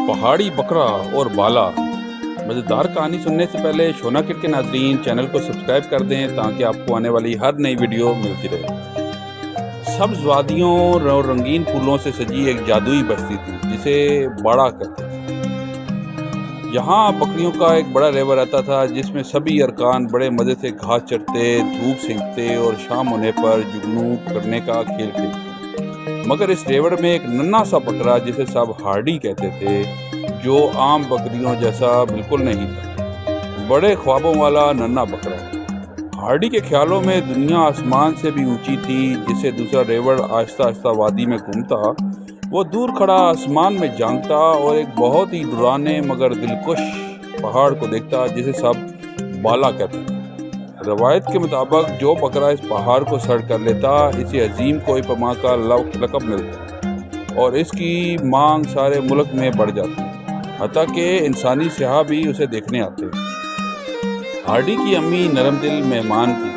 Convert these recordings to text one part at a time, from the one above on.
پہاڑی بکرا اور بالا۔ مزیدار کہانی سننے سے پہلے شونا کٹ کے ناظرین چینل کو سبسکرائب کر دیں تاکہ آپ کو آنے والی ہر نئی ویڈیو ملتی رہے۔ سبز وادیوں اور رنگین پھولوں سے سجی ایک جادوئی بستی تھی جسے باڑا کہتے تھے۔ یہاں بکریوں کا ایک بڑا ریوڑ رہتا تھا جس میں سبھی ارکان بڑے مزے سے گھاس چرتے، دھوپ سینکتے اور شام ہونے پر جگنو کرنے کا کھیل کھیلتے۔ مگر اس ریوڑ میں ایک ننھا سا بکرا جسے سب ہارڈی کہتے تھے، جو عام بکریوں جیسا بالکل نہیں تھا۔ بڑے خوابوں والا ننھا بکرا۔ ہارڈی کے خیالوں میں دنیا آسمان سے بھی اونچی تھی۔ جسے دوسرا ریوڑ آہستہ آہستہ وادی میں گھومتا، وہ دور کھڑا آسمان میں جانگتا اور ایک بہت ہی ڈرانے مگر دلکش پہاڑ کو دیکھتا جسے سب بالا کہتے تھے۔ روایت کے مطابق جو بکرا اس پہاڑ کو سر کر لیتا، اسے عظیم کوئی پما کا لقب ملتا اور اس کی مانگ سارے ملک میں بڑھ جاتی، حتیٰ کہ انسانی سیاح بھی اسے دیکھنے آتے۔ ہارڈی کی امی نرم دل مہمان تھی،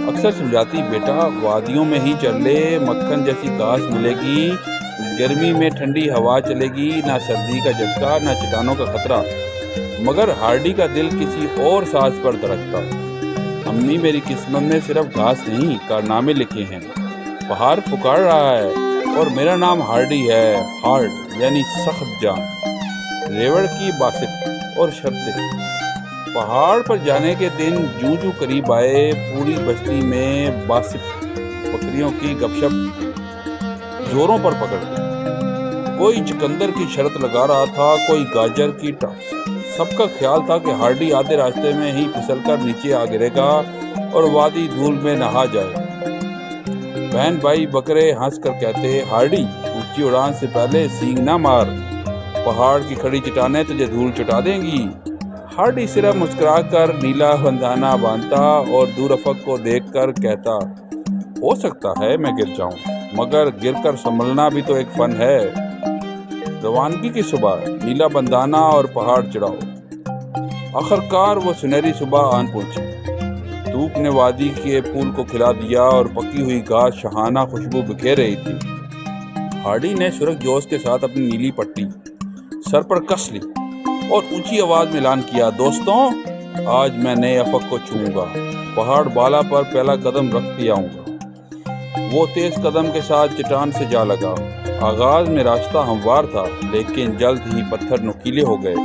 اکثر سمجھاتی، بیٹا وادیوں میں ہی چل لے، مکھن جیسی گھاس ملے گی، گرمی میں ٹھنڈی ہوا چلے گی، نہ سردی کا جھٹکا نہ چٹانوں کا خطرہ۔ مگر ہارڈی کا دل کسی اور ساز پر دھڑکتا۔ امی، میری قسمت میں صرف گھاس نہیں، کارنامے لکھے ہیں۔ پہاڑ پکار رہا ہے اور میرا نام ہارڈی ہے، ہارڈ یعنی سخت جان۔ ریوڑ کی باسط اور شرطیں۔ پہاڑ پر جانے کے دن جو قریب آئے، پوری بستی میں باسط بکریوں کی گپ شپ زوروں پر پکڑ گئی۔ کوئی چکندر کی شرط لگا رہا تھا، کوئی گاجر کی ٹاس۔ سب کا خیال تھا کہ ہارڈی آدھے راستے میں ہی پھسل کر نیچے آ گرے گا اور وادی دھول میں نہا جائے۔ بہن بھائی بکرے ہنس کر کہتے، ہارڈی اونچی اڑان سے پہلے سینگ نہ مار، پہاڑ کی کھڑی چٹانیں تجھے دھول چٹا دیں گی۔ ہارڈی صرف مسکرا کر نیلا بندانا باندھتا اور دور افق کو دیکھ کر کہتا، ہو سکتا ہے میں گر جاؤں، مگر گر کر سنبھلنا بھی تو ایک فن ہے۔ روانگی کی صبح، نیلا بندانا اور پہاڑ چڑھاؤ۔ آخرکار وہ سنہری صبح آن پہنچی۔ دھوپ نے وادی کے پھول کو کھلا دیا اور پکی ہوئی گھاس شہانہ خوشبو بکھیر رہی تھی۔ ہارڈی نے سرخ جوش کے ساتھ اپنی نیلی پٹی سر پر کس لی اور اونچی آواز میں اعلان کیا، دوستوں، آج میں نئے افق کو چھوؤں گا، پہاڑ بالا پر پہلا قدم رکھ کے آؤں گا۔ وہ تیز قدم کے ساتھ چٹان سے جا لگا۔ آغاز میں راستہ ہموار تھا، لیکن جلد ہی پتھر نوکیلے ہو گئے،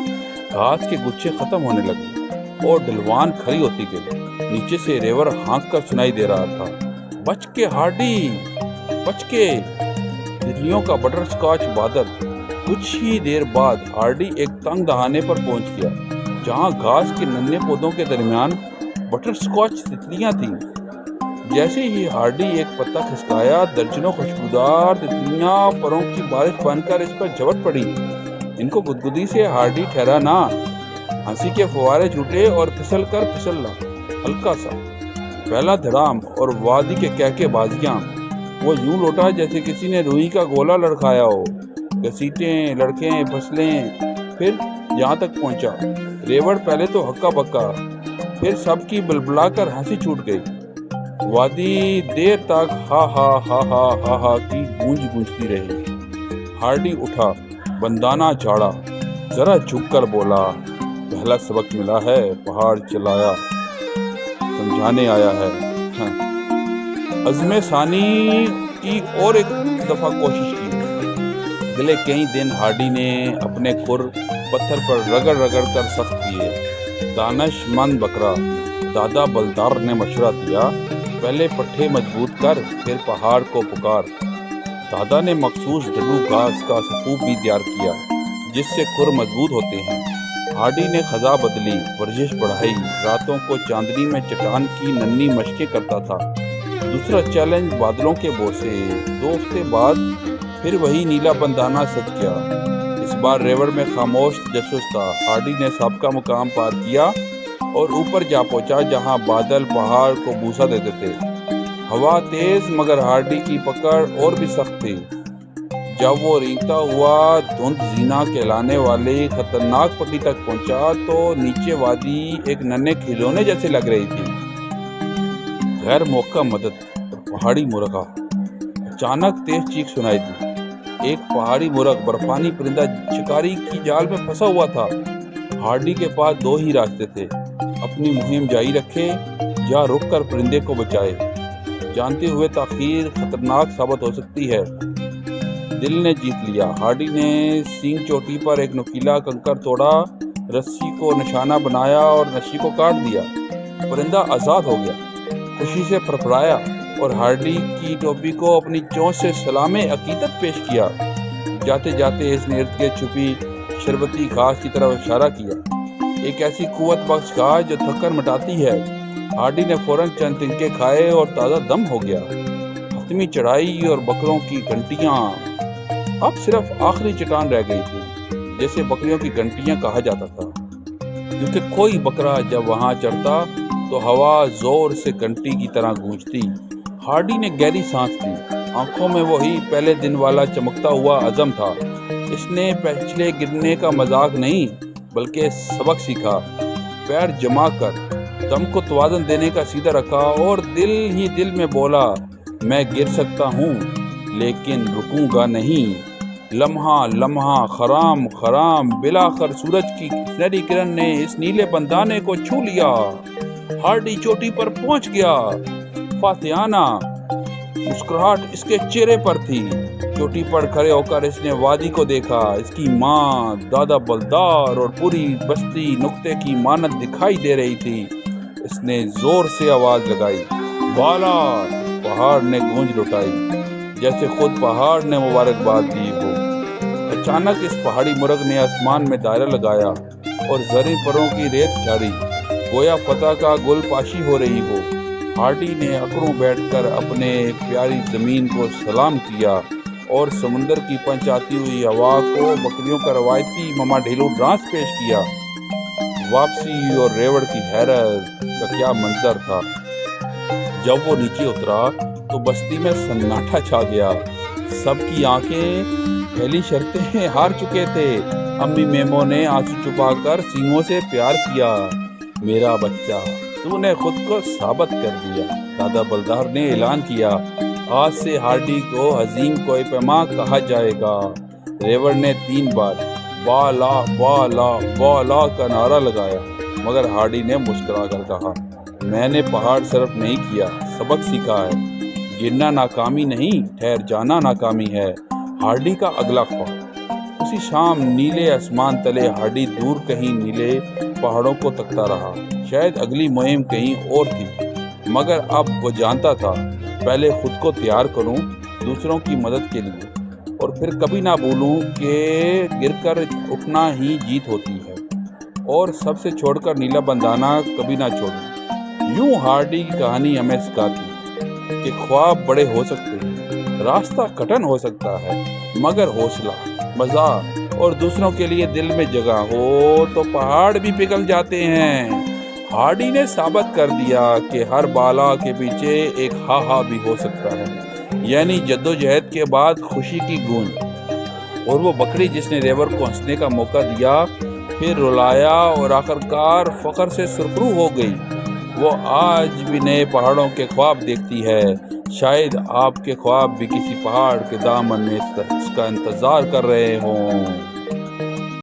گھاس کے گچھے ختم ہونے لگے اور ڈھلوان کھڑی ہوتی گئی۔ نیچے سے ریوڑ ہانک کر سنائی دے رہا تھا، بچ کے ہارڈی، بچ کے۔ تتلیوں کا بٹر سکاچ بادل۔ کچھ ہی دیر بعد ہارڈی ایک تنگ دہانے پر پہنچ گیا، جہاں گھاس کے ننھے پودوں کے درمیان بٹر سکاچ تتلیاں تھیں۔ جیسے ہی ہارڈی ایک پتا کھسکایا، درجنوں خوشبودار تتلیاں پروں کی بارش بن کر اس پر جھپٹ پڑی۔ ان کو گدگدی سے ہارڈی ٹھہرا نہ، ہنسی کے فوارے چھوٹے اور پھسل کر پھسلا ہلکا سا پہلا دھڑام اور وادی کے کہکے بازیاں۔ وہ یوں لوٹا جیسے کسی نے روئی کا گولا لڑکھایا ہو، گھسیٹیں، لڑکیں، پھسلیں، پھر یہاں تک پہنچا۔ ریوڑ پہلے تو ہکا بکا، پھر سب کی بلبلا کر ہنسی چھوٹ گئی۔ وادی دیر تک ہا ہا ہا ہا ہا ہا کی گونجتی رہی۔ ہارڈی اٹھا، بندانہ جھاڑا، ذرا جھک کر بولا، پہلا سبق ملا ہے، پہاڑ چلایا، سمجھانے آیا ہے۔ عزم ثانی کی اور ایک دفعہ کوشش کی۔ اگلے کئی دن ہارڈی نے اپنے کھر پتھر پر رگڑ رگڑ کر سخت کیے۔ دانش مند بکرا دادا بلدار نے مشورہ دیا، پہلے پٹھے مضبوط کر، پھر پہاڑ کو پکار۔ دادا نے مخصوص ڈڈو گھاس کا سفوف بھی تیار کیا جس سے کھر مضبوط ہوتے ہیں۔ ہارڈی نے خزاں بدلی، ورزش بڑھائی، راتوں کو چاندنی میں چٹان کی ننھی مشقیں کرتا تھا۔ دوسرا چیلنج بادلوں کے بوسے۔ 2 ہفتے بعد پھر وہی نیلا بندانہ سج گیا۔ اس بار ریوڑ میں خاموش تجسس تھا۔ ہارڈی نے سابقہ مقام پار کیا اور اوپر جا پہنچا جہاں بادل پہاڑ کو بوسہ دیتے تھے۔ ہوا تیز مگر ہارڈی کی پکڑ اور بھی سخت تھی۔ جب وہ رینگتا ہوا دھند زینا کہلانے والی خطرناک پٹی تک پہنچا تو نیچے وادی ایک ننھے کھلونے جیسے لگ رہی تھی۔ غیر موقع مدد اور پہاڑی مرغا۔ اچانک تیز چیخ سنائی دی، ایک پہاڑی مرغ برفانی پرندہ شکاری کی جال میں پھنسا ہوا تھا۔ ہارڈی کے پاس دو ہی راستے تھے، اپنی مہم جاری رکھے یا رک کر پرندے کو بچائے، جانتے ہوئے تاخیر خطرناک ثابت ہو سکتی ہے۔ دل نے جیت لیا۔ ہارڈی نے سینگ چوٹی پر ایک نوکیلا کنکر توڑا، رسی کو نشانہ بنایا اور رسی کو کاٹ دیا۔ پرندہ آزاد ہو گیا، خوشی سے پھڑپھڑایا اور ہارڈی کی ٹوپی کو اپنی چونچ سے سلام عقیدت پیش کیا۔ جاتے جاتے اس نے ارد گرد چھپی شربتی گھاس کی طرف اشارہ کیا، ایک ایسی قوت بخش گھاس جو تھکن مٹاتی ہے۔ ہارڈی نے فوراً چند تنکے کھائے اور تازہ دم ہو گیا۔ حتمی چڑھائی اور بکروں کی گھنٹیاں، اب صرف آخری چٹان رہ گئی تھی، جیسے بکریوں کی گھنٹیاں کہا جاتا تھا، کیونکہ کوئی بکرا جب وہاں چڑھتا تو ہوا زور سے گھنٹی کی طرح گونجتی۔ ہارڈی نے گہری سانس لی، آنکھوں میں وہی پہلے دن والا چمکتا ہوا عزم تھا۔ اس نے پچھلے گرنے کا مذاق نہیں بلکہ سبق سیکھا۔ پیر جما کر دم کو توازن دینے کا سیدھا رکھا اور دل ہی دل میں بولا، میں گر سکتا ہوں لیکن رکوں گا نہیں۔ لمحہ لمحہ، خرام خرام، بلاخر سورج کی سنہری کرن نے اس نیلے بندانے کو چھو لیا۔ ہارڈی چوٹی پر پہنچ گیا۔ فاتحانہ مسکراہٹ اس کے چہرے پر تھی۔ چوٹی پر کھڑے ہو کر اس نے وادی کو دیکھا۔ اس کی ماں، دادا بلدار اور پوری بستی نقطے کی مانند دکھائی دے رہی تھی۔ اس نے زور سے آواز لگائی، بالا! پہاڑ نے گونج لٹائی، جیسے خود پہاڑ نے مبارکباد دی ہو۔ اچانک اس پہاڑی مرغ نے آسمان میں دائرہ لگایا اور زرعی پروں کی ریت جھاڑی، گویا فتح کا گل پاشی ہو رہی ہو۔ ہارڈی نے اکڑوں بیٹھ کر اپنے پیاری زمین کو سلام کیا اور سمندر کی پنچ آتی ہوئی ہوا کو بکریوں کا روایتی مما ڈھیلو ڈانس پیش کیا۔ واپسی اور ریوڑ کی حیرت کا کیا منظر تھا۔ جب وہ نیچے اترا تو بستی میں سناٹا چھا گیا۔ سب کی آنکھیں پہلی شرطیں ہار چکے تھے۔ امی میمو نے آنسو چھپا کر سینگوں سے پیار کیا، میرا بچہ تو نے خود کو ثابت کر دیا۔ دادا بلدار نے اعلان کیا، آج سے ہارڈی کو عظیم کوہ پیما کہا جائے گا۔ ریوڑ نے 3 بار بالا بالا بالا کا نعرہ لگایا، مگر ہارڈی نے مسکرا کر کہا، میں نے پہاڑ صرف نہیں کیا، سبق سیکھا ہے۔ گرنا ناکامی نہیں، ٹھہر جانا ناکامی ہے۔ ہارڈی کا اگلا خواب۔ اسی شام نیلے آسمان تلے ہارڈی دور کہیں نیلے پہاڑوں کو تکتا رہا۔ شاید اگلی مہم کہیں اور تھی، مگر اب وہ جانتا تھا، پہلے خود کو تیار کروں دوسروں کی مدد کے لیے، اور پھر کبھی نہ بھولوں کہ گر کر اٹھنا ہی جیت ہوتی ہے، اور سب سے چھوڑ کر نیلا بندانہ کبھی نہ چھوڑوں۔ یوں ہارڈی کی کہانی ہمیں سکھاتی کہ خواب بڑے ہو سکتے ہیں، راستہ کٹھن ہو سکتا ہے، مگر حوصلہ، مزہ اور دوسروں کے لیے دل میں جگہ ہو تو پہاڑ بھی پگھل جاتے ہیں۔ ہارڈی نے ثابت کر دیا کہ ہر بالا کے پیچھے ایک ہا ہا بھی ہو سکتا ہے، یعنی جدوجہد کے بعد خوشی کی گونج۔ اور وہ بکری جس نے ریوڑ کو ہنسنے کا موقع دیا، پھر رلایا اور آخرکار فخر سے سرخرو ہو گئی، وہ آج بھی نئے پہاڑوں کے خواب دیکھتی ہے۔ شاید آپ کے خواب بھی کسی پہاڑ کے دامن میں اس کا انتظار کر رہے ہوں۔